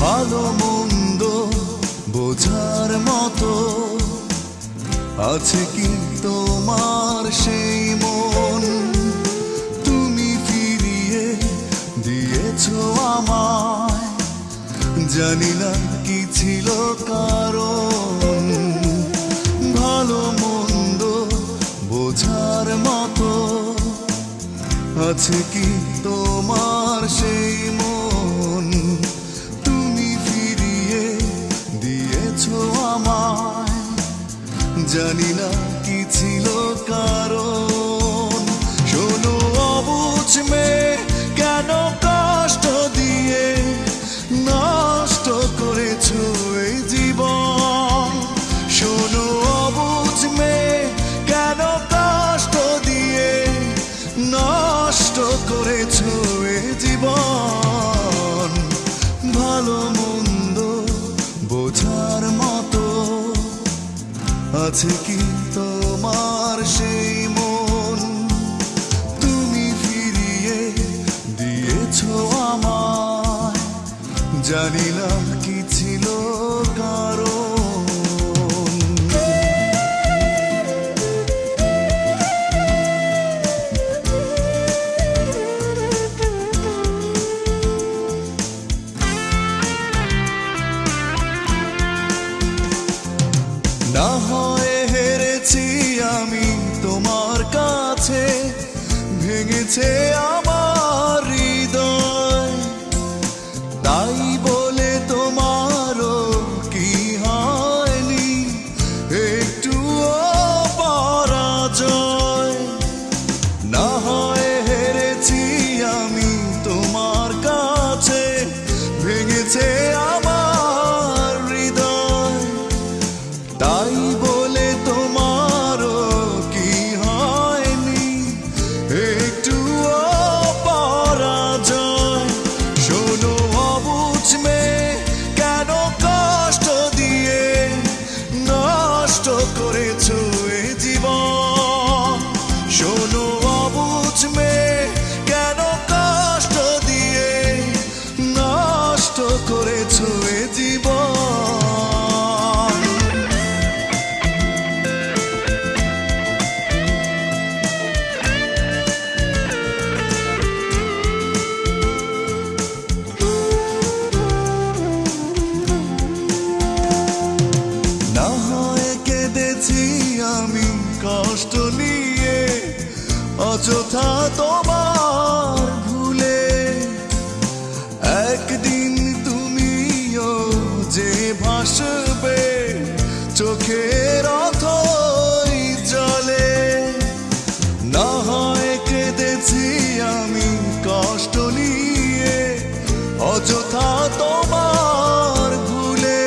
ভালো মন্দ বোঝার মতো আছে কি তোমার সেই মন? তুমি ফিরিয়ে দিয়েছো আমায়, জানি না কি ছিল কারণ। ভালো মন্দ বোঝার মতো আছে কি তোমার সেই মন? তুমি ফিরিয়ে দিয়েছো আমায়, জানি না কি ছিল কারণ। শোনো অবুঝ মেয়ে, কেন কষ্ট দিয়ে নষ্ট করেছো এই জীবন? শোনো অবুঝ মেয়ে, কেন কষ্ট দিয়ে নষ্ট করেছো এই জীবন? ভালো মন্দ বোঝার মতো আছে কি তোমার সেই মন? তুমি ফিরিয়ে দিয়েছো আমায়, জানি না কি ছিল কারণ। না হয় হেরেছি আমি তোমার কাছে, ভেঙেছে আমার হৃদয়, তাই বলে তোমারও কি হয়নি একটুও পরাজয়? না হয় হেরেছি আমি তোমার কাছে, ভেঙেছে আমার হৃদয়, তাই বলে তোমারও কি হয়নি একটুও পরাজয়? শোনো অবুঝ মেয়ে, কেন কষ্ট দিয়ে নষ্ট করেছো এ জীবন? শোনো অবুঝ মেয়ে, কেন কষ্ট দিয়ে নষ্ট করেছো এ জীবন? না হয় কেঁদেছি আমি কষ্ট নিয়ে অযথা তোমার ভুলে, একদিন তুমিও যে ভাসবে চোখের অথই জলে। না হয় কেঁদেছি আমি কষ্ট নিয়ে অযথা তোমার ভুলে,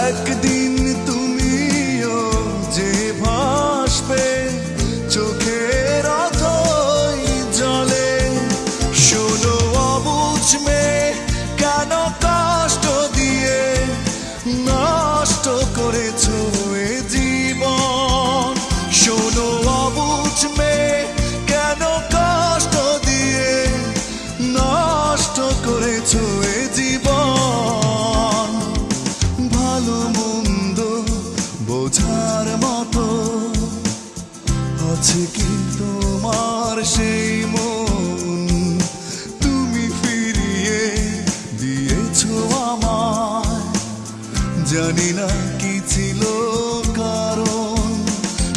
একদিন তুমিও যে ভাসবে চোখের অথই জলে। শোনো অবুঝ মেয়ে, কেন কষ্ট দিয়ে নষ্ট করেছো এ জীবন? শোনো অবুঝ মেয়ে, কেন কষ্ট দিয়ে নষ্ট করেছো এ জীবন? ভালো মন্দ বোঝার মতো আছে কি তোমার সেই মন? তুমি ফিরিয়ে দিয়েছো আমায়, জানি না কি ছিল কারণ।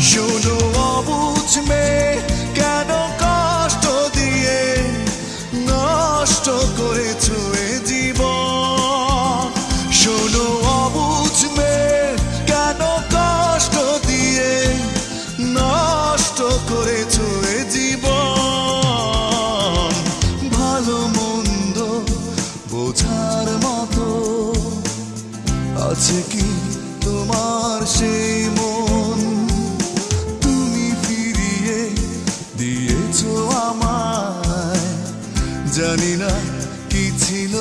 শোনো অবুঝ মেয়ে, কেন কষ্ট দিয়ে নষ্ট করেছো এ জীবন? শোনো অবুঝ মেয়ে, কেন কষ্ট দিয়ে নষ্ট করেছো এ জীবন? ভালো মন্দ বোঝার মতো আছে কি তোমার সেই মন? তুমি ফিরিয়ে দিয়েছো আমায়, জানি না কি ছিল